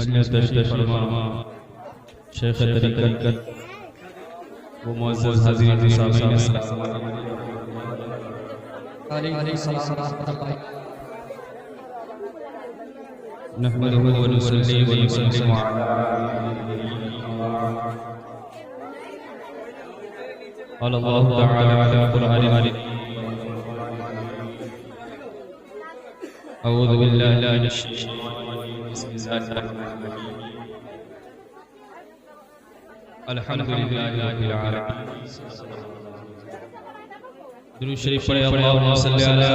मजलिस तशरीफ फरमा शेख तरीक़त वो मुअज़्ज़ज़ हाज़िरीन सामीन नहमदुहु व नुसल्ली व नुसल्लिमु अला अल्लाहु तआला अला कुरानिल अऊज़ु बिल्लाहि मिनश शैतानिर रजीम अल्हम्दुलिल्लाहि रब्बिल आलमीन दुरूद शरीफ पढ़े अल्लाहुम्मा सल्लि अला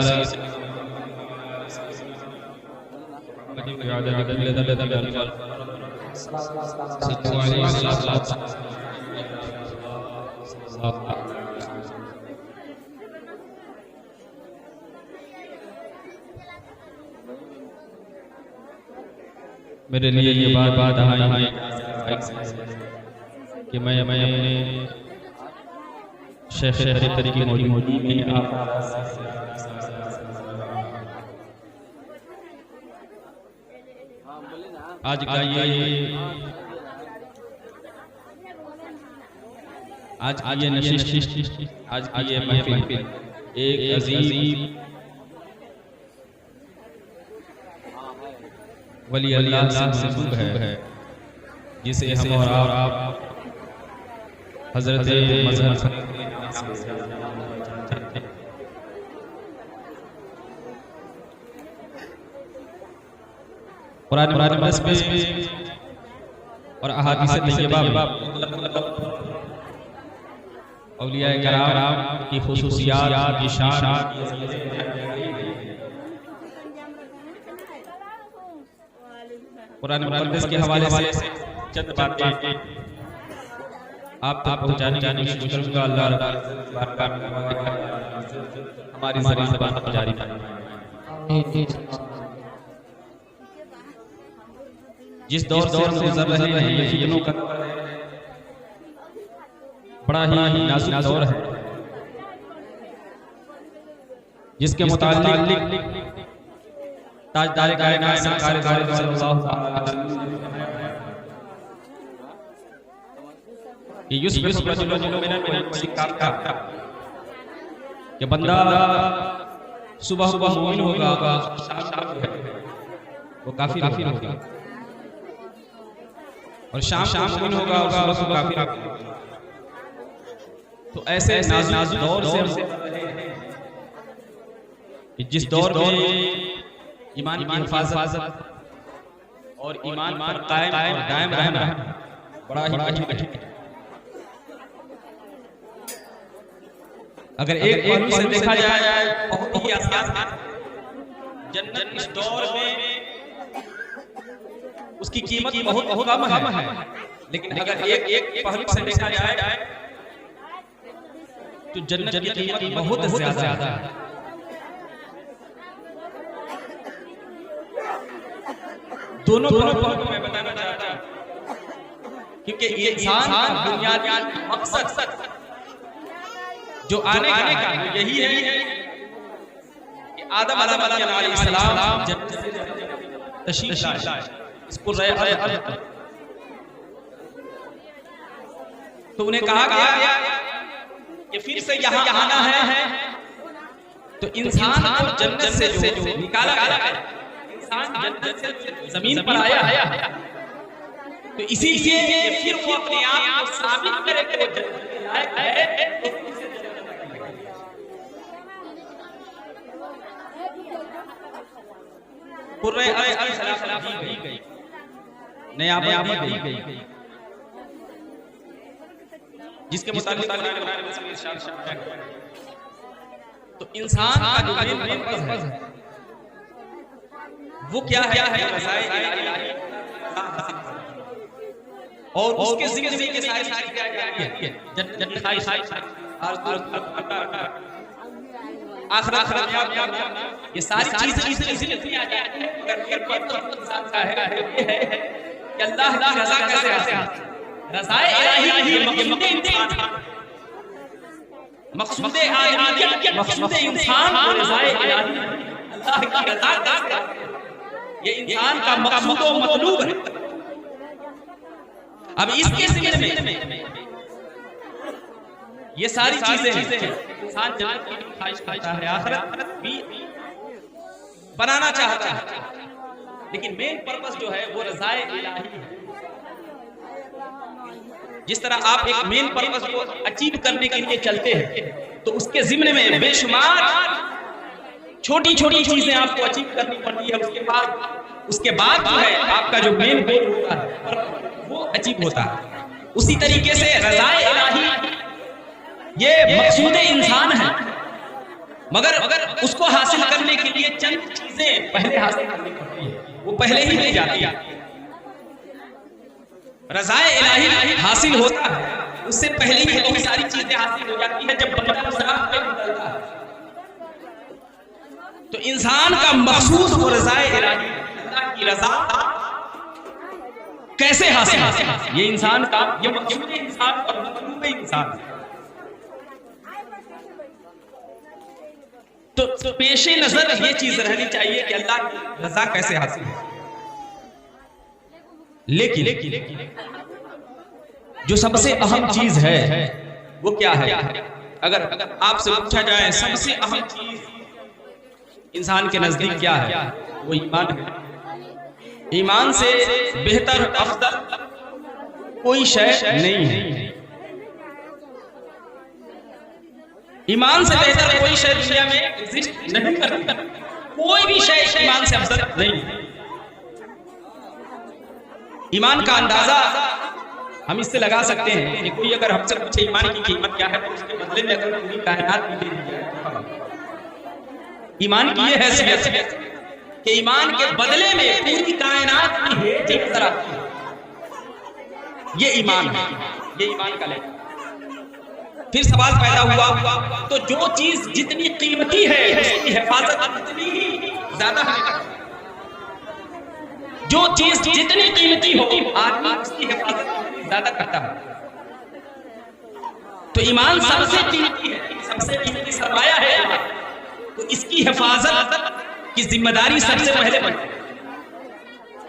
मेरे लिए ये बात आई कि मैं अपने शेख तरीक़त की मौजूदगी में आज का ये नशिश आज की ये महफिल एक अजीम वली अल्लाह से मंसूब है जिसे हम और आप हजरत मज़हर कुरान मुक़द्दस में और अहादीस तय्यबा में औलिया किराम की खुसूसियात की शान कुरान मुक़द्दस के हवाले से चंद बातें आप तक पहुंचाने की कोशिश करूंगा। अल्लाह हमारी ज़बान पर जारी रहे। जिस दौर से हम गुजर रहे हैं ये फितनों का बड़ा ही नाजुक दौर है, जिसके मुताल्लिक ताजदार कायनात सरकार सल्लल्लाहु अलैहि वसल्लम ये यूसुफ कि बंदा सुबह मोमिन होगा शाम वो काफिर होगा और शाम मोमिन होगा और सुबह काफिर होगा। तो ऐसे नाजुक दौर से जिस दौर में ईमान की हिफाजत और ईमान पर कायम और दायम रहना बड़ा ही कठिन है। अगर एक पहलू से देखा जाए बहुत ही आसान है, जन्नत इस दौर में उसकी कीमत बहुत कम है, लेकिन अगर एक पहलू से देखा जाए तो जन्नत की कीमत बहुत ज्यादा है। दोनों पहलू मैं बताना चाहता हूं, क्योंकि ये इंसान का बुनियादी मकसद जो आने का यही है कि आदम अलैहिस्सलाम जन्नत से तशरीफ लाए, इसको तो उन्हें कहा गया कि फिर से यहाँ आना है, तो इंसान को जन्नत से जो निकाला गया, इंसान जन्नत से जमीन पर आया, तो इसीलिए फिर वो अपने आप को साबित करे कि वो जन्नत के लायक है। जिसके मुताबिक तो इंसान का जो मेन पर्पस है वो क्या है और उसके जिंदगी के सारे आखिरत ये सारी चीजें इसलिए दी जाती है अगर फिर इंसान का है ये है कि अल्लाह की रज़ा कैसे हासिल, रज़ाए इलाही मकसूदे इंसान को रज़ाए इलाही अल्लाह की रज़ा ये इंसान का मकसूद व मतलूब है। अब इसके सिलसिले में ये सारी चीजें इंसान जन्नत की ख्वाहिश करता है, आखिरत भी बनाना चाहता है, लेकिन मेन पर्पस जो है वो रज़ाए इलाही है। जिस तरह आप एक मेन पर्पस को अचीव करने के लिए चलते हैं तो उसके जिम्मे में बेशुमार छोटी छोटी चीजें आपको अचीव करनी पड़ती है, उसके बाद जो है आपका जो मेन गोल होता है वो अचीव होता है। उसी तरीके से रज़ाए इलाही ये मकसूद इंसान है, मगर उसको हासिल करने के लिए चंद चीजें पहले हासिल करनी पड़ती है, वो पहले ही मिल जाती है। रज़ाए इलाही हासिल होता है उससे पहले ही बहुत सारी चीजें हासिल हो जाती है। जब बंदा उस राह पे निकलता है तो इंसान का मकसूद वो रज़ाए इलाही, अल्लाह की रज़ा कैसे हासिल है, ये इंसान का, ये मकसूद इंसान और मतलूब इंसान। तो पेशे नजर ये चीज रहनी चाहिए कि अल्लाह की रज़ा कैसे हासिल है। लेकिन जो सबसे अहम चीज है वो क्या है? अगर आपसे पूछा जाए सबसे अहम चीज इंसान के नजदीक क्या है, वो ईमान है। ईमान से बेहतर अफदल कोई शय नहीं है। ईमान से बेहतर कोई शय दुनिया में एग्जिस्ट नहीं करता, कोई भी शय ईमान से अफजल नहीं है। ईमान का अंदाजा हम इससे लगा सकते हैं कि कोई अगर हमसे पूछे ईमान की कीमत क्या है तो उसके बदले में अगर पूरी कायनात भी दे दी जाए। ईमान की यह हैसियत कि ईमान के बदले में पूरी कायनात की नजर आती है, ये ईमान है, ये ईमान का लेकर। फिर सवाल पैदा हुआ तो जो चीज जितनी कीमती है उसकी हिफाजत उतनी ही ज्यादा है। जो चीज जितनी कीमती हो आदमी उसकी हिफाजत ज्यादा करता है। तो ईमान सबसे कीमती है, सबसे कीमती सरमाया है, तो इसकी हिफाजत की जिम्मेदारी सबसे पहले बनती है।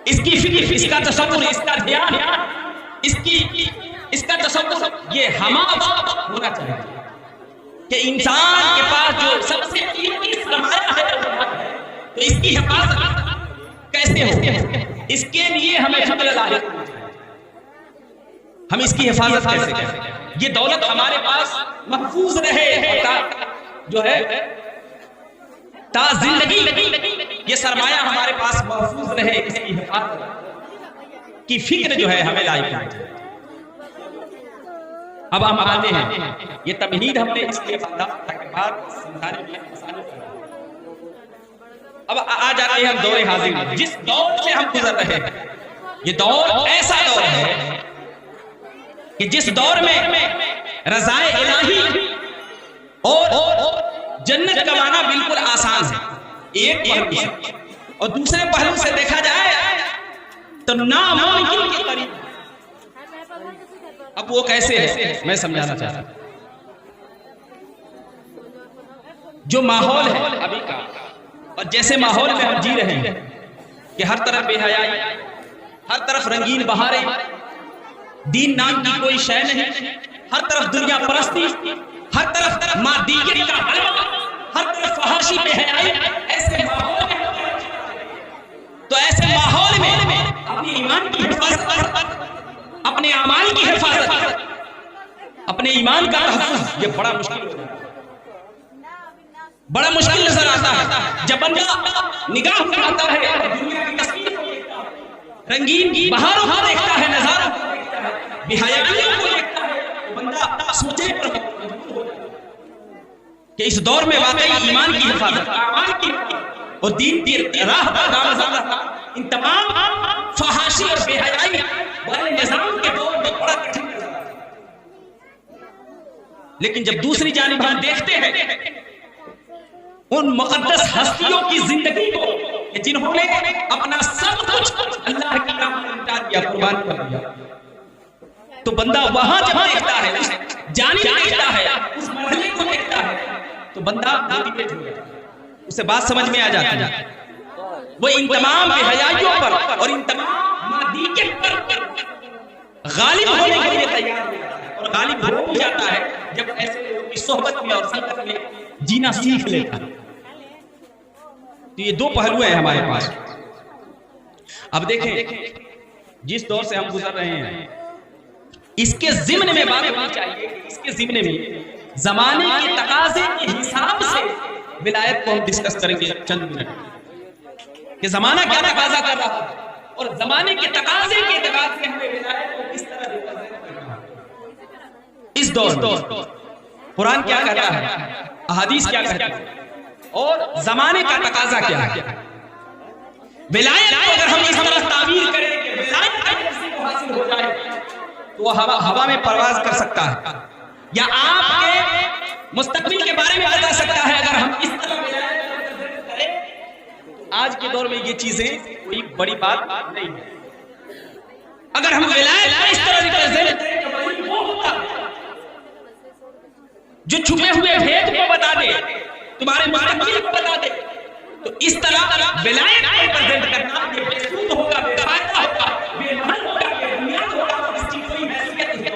इसकी फिक्र, इसका तसव्वुर, इसका ध्यान, इसका तसव्वुर ये हमारा होना चाहिए कि इंसान के पास जो सबसे कीमती सरमाया है तो इसकी हिफाजत कैसे हो, इसके लिए हमें फिक्र लाहिक होना चाहिए। हम इसकी हिफाजत कैसे करें, ये दौलत हमारे पास महफूज रहे, जो है ता जिंदगी ये सरमाया हमारे पास महफूज रहे, इसकी हिफाजत की फिक्र जो है हमें लायक होनी चाहिए। अब हम आते हैं, ये तमहीद हमने इसलिए बांधा ताकि बात समझाने में आसानी हो। अब आ जाते हैं हम दौरे हाजिर में। जिस दौर से हम गुजर रहे हैं ये दौर ऐसा दौर है कि जिस दौर में रज़ाए इलाही और जन्नत कमाना बिल्कुल आसान है, एक पहलू से, और दूसरे पहलू से देखा जाए तो नामुमकिन के करीब। अब वो कैसे है मैं समझाना चाहता हूं। जो माहौल है अभी का और जैसे माहौल में हम जी रहे हैं कि हर तरफ बेहयाई, हर तरफ रंगीन बहारें, दीन नाम की कोई शय नहीं, हर तरफ दुनिया परस्ती, हर तरफ मादियत का हलवा, हर तरफ फहाशी बेहयाई, ऐसे माहौल में तो ऐसे माहौल में अपने ईमान की हिफाजत, अपने अमाल की हिफाजत, अपने ईमान का तहफ़्फ़ुज़ ये बड़ा मुश्किल हो जाता है, बड़ा मुश्किल नजर आता है। जब बंदा निगाह उठाता है दुनिया की तस्वीर को देखता है, रंगीन बहारों को देखता है, नजारों को देखता है, बेहयाइयों को देखता है, तो बंदा सोचे कि इस दौर में वाकई ईमान की हिफाजत, अमाल की और दीन की राह पर गामज़न इन तमाम फहाशी और बेहयाई वाले निज़ाम के दौर में बड़ा कठिन नजर आता है। लेकिन जब दूसरी जानिब हम देखते हैं उन मुक़द्दस हस्तियों की जिंदगी को जिन्होंने अपना सब कुछ अल्लाह की राह में लुटा दिया, कुर्बान कर दिया, तो बंदा वहां जब देखता है, उस जानिब देखता है, उस महले को देखता है, तो बंदा मोटिवेट हो जाता है, उसे बात समझ में आ जाती है। वो इन तमाम बेहयाइयों पर और इन तमाम मादियत पर गालिब होने के लिए तैयार हो जाता है, और गालिब हो भी जाता है जब ऐसे लोगों की सोहबत में और संगत में जीना सीख लेता है। तो ये दो पहलू हैं हमारे पास। अब देखें, जिस दौर से हम गुजर रहे हैं, इसके ज़िम्न में बात होनी चाहिए, इसके ज़िम्न में जमाने के तकाजे के हिसाब से विलायत को हम डिस्कस करेंगे चंद मिनट कि जमाना क्या तकाजा कर रहा है और जमाने के तकाजे के एतबार से हमें विलायत को किस तरह रिप्रेजेंट करना है। इस दौर कुरान क्या कहता है, अहादीस क्या कहता है और जमाने का तकाजा क्या है। विलायत को अगर हम इस तरह ताबीर करें कि विलायत किसी को हासिल हो जाए तो वो हवा में परवाज कर सकता है या आपके मुस्तकबिल के बारे में बता सकता है। अगर हम इस तरह विलायत को रिप्रेजेंट करें, आज के दौर में ये चीजें कोई बड़ी बात नहीं है। अगर हम विलायत को इस तरह रिप्रेजेंट करें तो वही वो होगा जो छुपे हुए भेद को बता दे, तुम्हारे मुस्तकबिल को बता दे। तो इस तरह विलायत को रिप्रेजेंट करना ये बेसूद होगा, बेफायदा होगा, बेमहल होगा, बेबुनियाद होगा, इसकी कोई हैसियत नहीं है।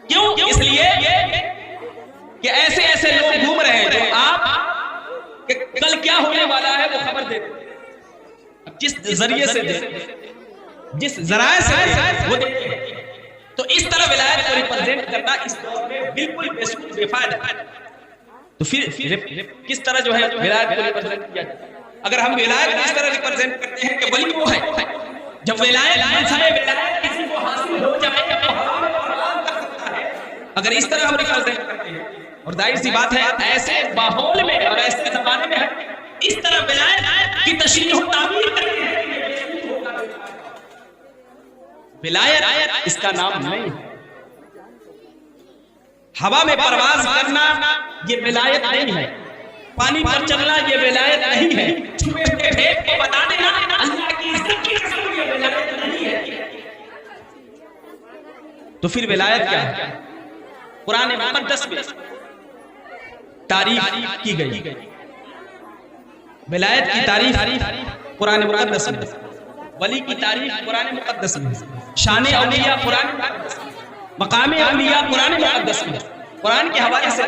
क्यों? इसलिए कि ऐसे ऐसे लोग घूम रहे हैं जो आप कि कल क्या होने वाला है वो खबर दे, जिस जरिए से दे, जिस जराए से वो दे। तो इस तरह विलायत को रिप्रेजेंट करना इस दौर में बिल्कुल बेसूद बेफायदा है। तो फिर किस तरह जो है विलायत को रिप्रेजेंट किया जाए। अगर हम विलायत को इस तरह रिप्रेजेंट करते हैं कि वली वो है, जब विलायत किसी को हासिल हो जाए तो हवा में परवाज़ कर सकता है। अगर इस तरह हम रिप्रेजेंट करते हैं, और जाहिर सी बात है ऐसे माहौल में और ऐसे जमाने में इस तरह विलायत की तशरीह और ताबीर करते हैं, विलायत इसका नाम नहीं है। हवा में परवाज करना ये विलायत नहीं है, पानी पर चलना ये विलायत नहीं है, छुपे हुए भेद को बता देना अल्लाह की इज्जत की कसम ये विलायत नहीं है। तो फिर विलायत क्या है? कुरान मुक़द्दस में तारीफ की गई, विलायत की तारीफ कुरान मुक़द्दस में, वली की तारीफ कुरान मुक़द्दस में, शान औलिया कुरान मुक़द्दस में, मकाम औलिया कुरान मुक़द्दस में। कुरान के हवाले से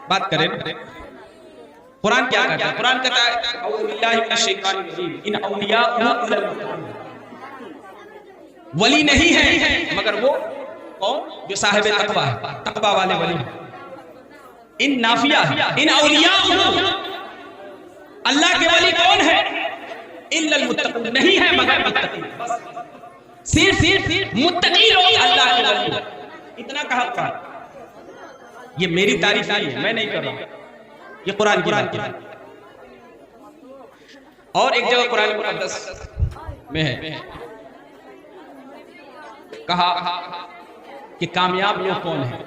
बात करें, कुरान क्या कहता है? कुरान कहता है औज़ु बिल्लाहि मिनश शैतानिर रजीम, इन औलियाउ इल्लल मुत्तक़ून, वली नहीं है मगर वो कौन? जो साहिब तक़वा है, तक़वा वाले वली। इन नाफिया इन औलियाउ, अल्लाह के वली कौन है? इल्लल मुत्तक़ून, नहीं है मगर मुत्तक़ी। सिर्फ मुत्तकी लोग अल्लाह के वली। इतना कहा था। ये मेरी तारीफ नहीं है, मैं नहीं कर रहा हूं, ये कुरान की बात है। और एक जगह कुरान मुक़द्दस में है कहा कि कामयाब लोग कौन है,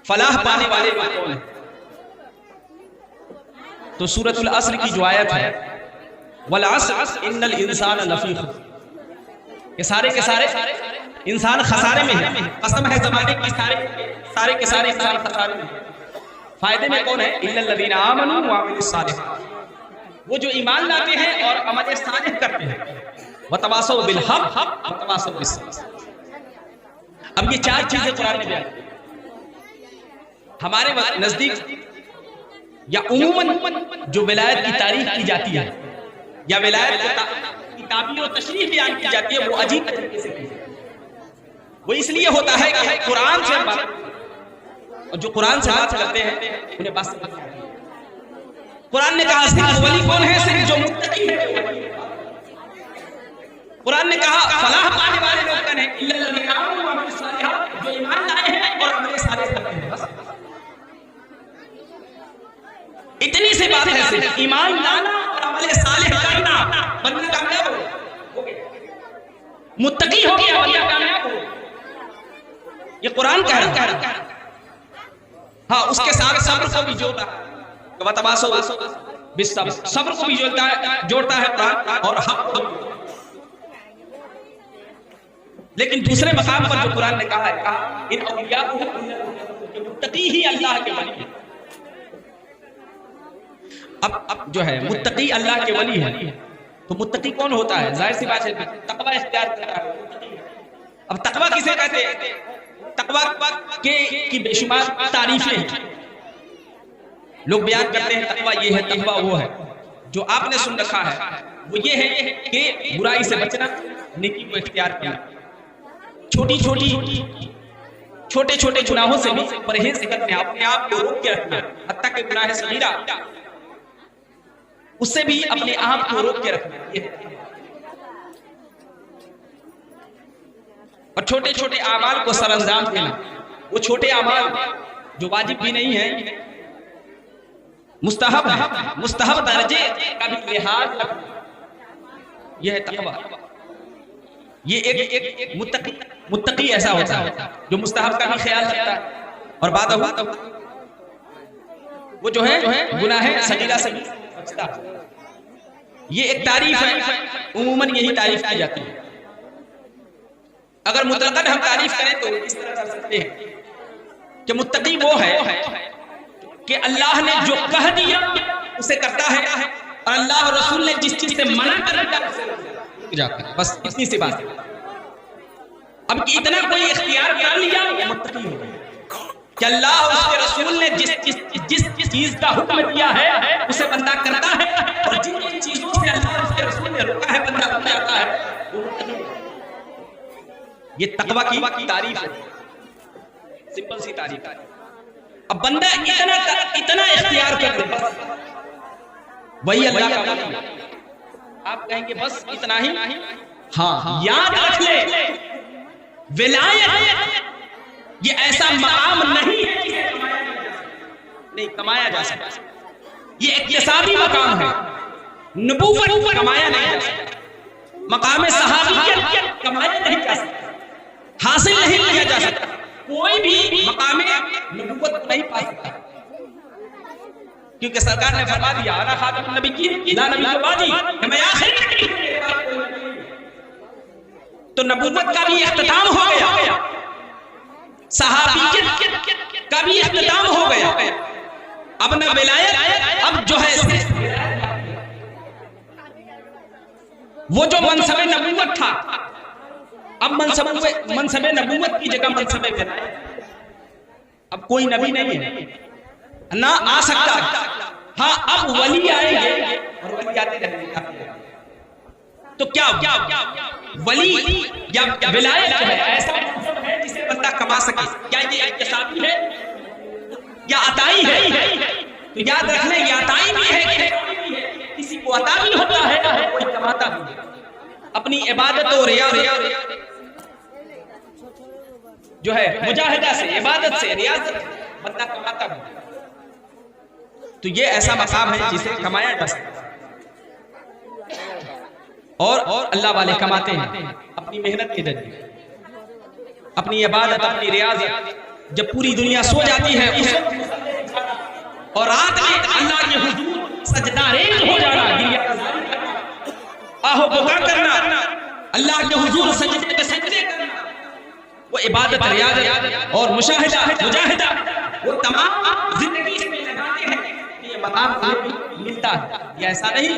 फलाह पाने वाले लोग कौन है। तो सूरतुल अस्र की जो आयत है, वल अस्र इन्नल इंसान लफी खुस्र, के सारे इंसान खसारे में है। कसम है जमाने की, सारे के सारे इंसान खसारे में। फायदे में कौन है? इल्लल लज़ीना आमनू व अमिलुस सालिहात, वो जो ईमान लाते हैं और अमल सालिह करते हैं। व तवासौ बिल हक़ व तवासौ बिस सब्र। अब ये चार चीजें कुरान ने बयान की। हमारे नजदीक या उमूमन जो विलायत की तारीफ की जाती है या विलायत की ताबीर और तशरीह बयान की जाती है, वो अजीब तरीके से की जाती है। वो इसलिए होता है कि कुरान से बात, और जो कुरान से बात करते हैं उन्हें बात समझ आती है। कुरान ने कहा सिर्फ वली कौन है? सिर्फ जो मुत्तकी है। कुरान ने कहा फलाह पाने वाले लोग कौन है? इल्लल लज़ीना आमनू व अमिलुस सालिहात, जो ईमान लाए हैं और अमल सालिह करते हैं। बस इतनी सी बात है, सिर्फ ईमान लाना और अमल सालिह करना, बंदा कामयाब हो गया, मुत्तकी हो गया, बंदा कामयाब हो। ये कुरान कह रहा है। हाँ, उसके साथ सब्र को भी जोड़ता है, सब्र को भी जोड़ता है कुरान, और हक। लेकिन दूसरे मकाम पर जो कुरान ने कहा है, कहा इन औलिया मुत्तकी ही अल्लाह के वली है। अब जो है मुत्तकी अल्लाह के वली है, तो मुत्तकी कौन होता है? जाहिर सी बात है तकवा इख्तियार करता है। अब तकवा किसे कहते हैं? तकवा की बेशुमार तारीफें हैं। लोग बयान करते हैं तकवा ये है, तकवा वो है। जो आपने सुन रखा है वो ये है कि बुराई से बचना, नेकी को इख्तियार करना, छोटे छोटे गुनाहों से भी परहेज करना, अपने आप को रोक के रखना, हत्ता के गुनाह सगीरा उससे भी अपने आप को रोक के रखना। और छोटे छोटे आमाल को सरअंजाम देना, वो छोटे आमाल जो वाजिब भी नहीं है, मुस्तहब है, मुस्तहब दर्जे का भी लिहाज रखना, यह है तकवा। ये एक मुत्तकी ऐसा होता है जो मुस्तहब का भी ख्याल रखता है और बात वो जो है गुनाह सगीरा से बचता है। ये एक तारीफ है, उम्मन यही तारीफ की जाती है। अगर मुतलकन हम तारीफ करें तो इस तरह कर सकते हैं कि मुत्तकी वो है कि अल्लाह ने जो कह दिया उसे करता है और अल्लाह और रसूल ने जिस चीज से मना कर दिया उसे जाता है। बस इतनी सी बात है। अब इतना कोई इख्तियार कर लिया वो मुत्तकी हो गया कि अल्लाह और उसके रसूल ने जिस चीज का हुक्म दिया है उसे बंदा करता है और जिन चीजों से अल्लाह और उसके रसूल ने रोका है बंदा बन जाता है, वो मुत्तकी। ये तकवा की तारीफ है, सिंपल सी तारीफ है। अब बंदा इतना इख्तियार कर ले, बस वही अल्लाह का वली है। आप कहेंगे बस इतना ही? हाँ, याद रख ले, विलायत ये ऐसा मकाम नहीं है जिसे कमाया जा सकता। ये इक्तिसाबी मकाम है, नबूवत कमाया नहीं जा सकता, मकाम सहाबियत कमाया नहीं जा सकता, हासिल नहीं किया जा सकता। कोई भी मकाम नबूवत नहीं पा सकता, क्योंकि सरकार ने फरमा दिया अना खातमुन नबिय्यीन ला नबिय्य बादी, मैं आखिरी नबी हूं। तो नबूवत का भी इख्तिताम हो गया, सहाबियत का भी इख्तिताम हो गया। अब न विलायत, अब जो है वो जो मनसबे नबूवत था, अब मनसबे नबूवत की जगह मनसबे विलायत। अब कोई नबी नहीं है ना आ सकता। हाँ, अब वली आएंगे और वली आते रहेंगे। तो क्या वली या विलायत है ऐसा है जिसे बंदा कमा सके? क्या ये इक्तिसाबी है या अताई है? तो याद रख ले, ये अताई भी है, किसी को अता भी होता है, कोई कमाता भी है। अपनी इबादत और रियाज जो है मुजाहिदा से, इबादत से, रियाजत बंदा कमाता भी। तो ये ऐसा मकाम है जिसे कमाया जा सकता है। और अल्लाह वाले कमाते हैं अपनी मेहनत के जरिए, अपनी इबादत, अपनी रियाजत। जब पूरी दुनिया सो जाती है उस और रात में अल्लाह के हुजूर सजदारेज हो जाना, आहो बुका करना, अल्लाह के हुजूर सजदे पे सजदे करना, वो इबादत, रियाजत और मुशाहिदा, मुजाहिदा, वो तमाम जिंदगी में लगाते हैं कि ये मकाम मिलता है। ये ऐसा नहीं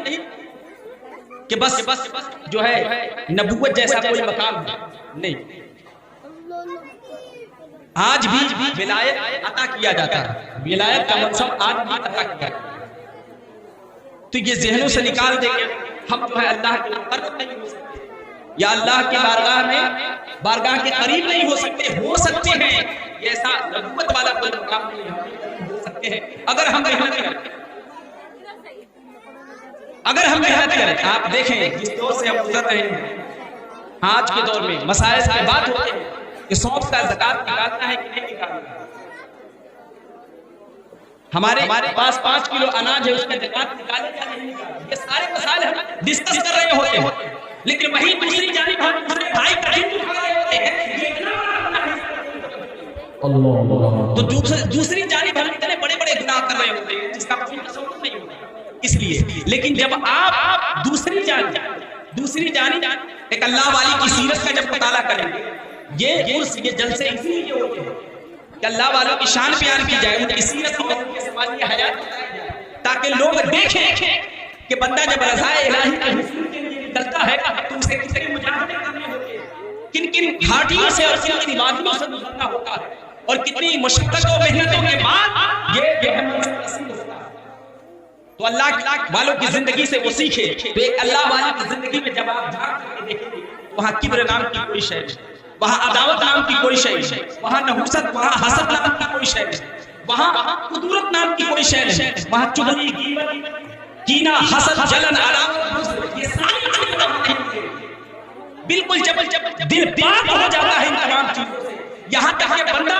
कि बस जो है नबूवत जैसा कोई मकाम नहीं। आज भी विलायत अता किया जाता है, विलायत का मनसब आज भी अता किया जाता है। तो ये ज़हनों से निकाल देंगे हम जो है अल्लाह के करीब नहीं हो सकते, या अल्लाह के बारगाह के करीब नहीं हो सकते। हो सकते हैं ये ऐसा नबूवत वाला कोई मकाम नहीं हो सकते हैं अगर हम मेहनत करें। अगर हम मेहनत करें, आप देखें जिस दौर से हम गुजर रहे हैं, आज के दौर में मसाइल की बात होती है कि सौंफ का ज़कात निकालना है कि नहीं निकालना। हमारे पास 5 किलो अनाज है, उसका ज़कात निकाले या नहीं निकाले, ये सारे मसाइल हम डिस्कस कर रहे होते हैं। लेकिन वही दूसरी जानिब हम दूसरे भाई का हिंदू खा रहे होते हैं, ये इतना तो दूसरी जानिब हम इतने बड़े बड़े गुनाह कर रहे होते हैं जिसका कोई तसव्वुर नहीं होता। इसलिए लेकिन जब आप दूसरी जानिब एक अल्लाह वाली की सीरत का जब मुताला करेंगे, ये जलसे इसलिए होते हैं कि अल्लाह वालों की शान बयान की जाए, उनकी सीरत और उनकी समाजी हयात बताई जाए, ताकि लोग देखें कि बंदा जब रज़ाए इलाही के हुस्न के लिए निकलता है तो उसे कितने मुजाहदे करने होते हैं, किन किन घाटियों से और किन किन वादियों से गुजरना होता है, और कितनी मुशक्कत और मेहनतों के बाद ये मंजिल हासिल होता है। तो अल्लाह वालों की जिंदगी से वो सीखे। तो एक अल्लाह वाले की जिंदगी में जब आप झांक करके देखेंगे, वहां किब्र नाम की कोई शय नहीं, वहां अदावत नाम की कोई शय नहीं, वहां नहुसत, वहां हसद नाम की कोई शय नहीं, वहां कुदरत नाम की कोई शय नहीं, वहां चुगली, कीना, हसद, जलन, अदावत, ये सारी चीजें बिल्कुल जब दिल पाक हो जाता है इन तमाम चीजों से, यहाँ तक कि बंदा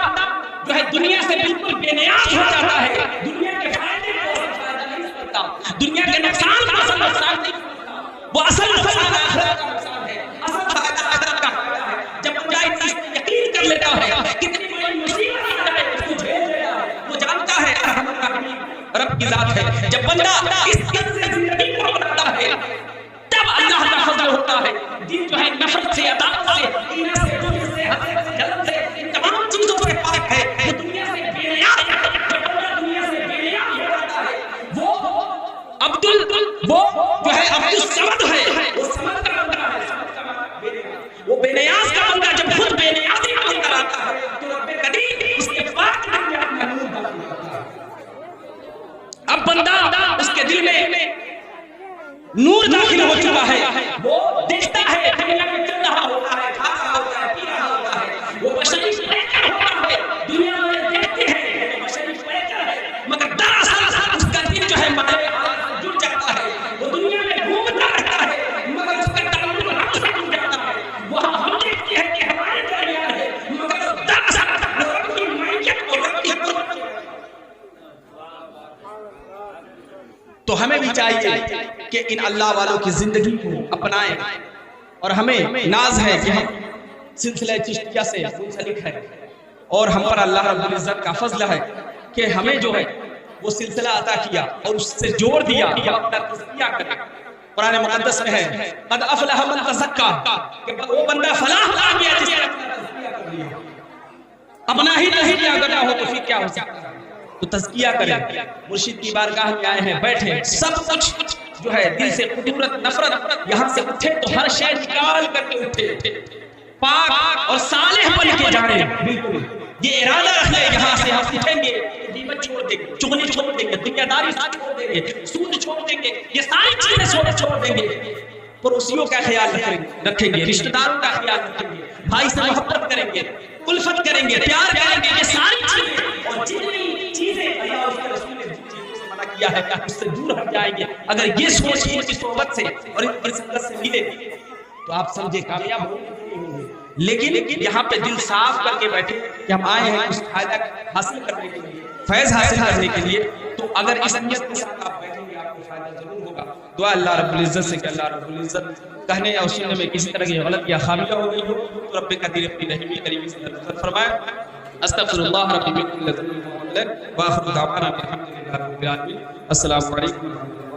जो है दुनिया से बिल्कुल बेनियाज हो जाता है, दुनिया के फायदे को फायदा नहीं समझता, दुनिया के नुकसान का असल नुकसान नहीं समझता, वो असल नुकसान आखिरत का नुकसान है, असल फायदा आखिरत का फायदा है। जब बंदा इस चीज पर यकीन कर लेता है, कितनी बड़ी मुसीबत आ जाए उसको झेल लेता है, वो जानता है रहमत का रब की जात है। जब बंदा इस कदर से जिंदगी को बनाता है, तब अल्लाह का फजल होता है। दिन जो है नफरत से, अदावत से, कीना से, जुल्म से, हसद से, जलन से, इन तमाम चीजों से पाक है। वो दुनिया से बेनियाज है, जब बंदा दुनिया से बेनियाज हो जाता है, वो अब्दुल वो जो है अब्दुल समद है, वो समद का बंदा है, समद का बेनियाज, वो बेनियाज का बंदा जब खुद बेनियाजी बन कर आता है, तो रब्बे करीम उसके पाक दुनिया में नूर दाखिल करता है। अब बंदा उसके दिल में नूर दाखिल हो चुका है, वो देखता है दुनिया में चल रहा होता है, खा रहा होता है, पी रहा होता है, वो बशरी पैकर होता है, दुनिया में देखते हैं वो बशरी पैकर है, मगर दरअसल उसका दिल जो है मारे से जुड़ जाता है, वो दुनिया में घूमता रहता है, मगर उसका ताल्लुक रब से जुड़ जाता है। वहाँ हम देखते हैं कि हमारे दरमियान है, मगर दरअसल रब की मैयत और रब की कुदरत। तो हमें भी चाहिए कि इन अल्लाह वालों की जिंदगी को अपनाएं, और हमें नाज है कि हम सिलसिला चिश्तिया से मुंसलिक है, और हम पर अल्लाह रब्बुल इज्जत का फजल है कि हमें जो है वो सिलसिला अता किया और उससे जोड़ दिया कि अपना तज़किया करें। कुरान मुक़द्दस में है क़द अफ़लह मन तज़क्का, कि वो बंदा फलाह पा गया जिसने अपना तज़किया कर लिया। अपना ही तज़किया करना हो तो फिर क्या हो सकता है? तो तज़किया करें, मुर्शिद की बारगाह में आए हैं, बैठे, सब कुछ जो है दिल से कुदरत, नफरत यहाँ से उठे तो हर शय निकाल करके उठे, पाक और सालेह बन के जाए। बिल्कुल ये इरादा रख ले, यहाँ से हम उठेंगे, गीबत छोड़ देंगे, चुगली छोड़ देंगे, दुनियादारी छोड़ देंगे, सूद छोड़ देंगे, ये सारी चीजें छोड़ देंगे, पड़ोसियों का ख्याल रखेंगे, रिश्तेदारों का ख्याल रखेंगे, भाई से मोहब्बत करेंगे, उल्फत करेंगे, प्यार करेंगे, ये सारी चीजें और जितनी चीजें अल्लाह उसके रसूल ने चीजों से मना किया है उससे दूर हट जाएंगे। अगर ये सोच की सोबत से और इनकी संगत से मिले तो आप समझे कामयाब होंगे। लेकिन यहाँ पे दिल साफ करके बैठे कि हम आए हैं कुछ फायदा हासिल करने के लिए, फैज हासिल करने के लिए, तो अगर इस नियत के साथ आप बैठेंगे आपको फायदा जरूर होगा। दुआ अल्लाह रब्बुल इज्जत से कि अल्लाह रब्बुल इज्जत कहने और सुनने में किसी तरह की गलत या खामियां हो गई हो तो रब्बे कदीर अपनी रहमी करीम से दरगुजर फरमाए। अस्तगफिरुल्लाह रब्बी मिन कुल्लि ज़ंबिन व आखिरु दअवाना अल्हम्दुलिल्लाहि रब्बिल आलमीन। अस्सलामु अलैकुम।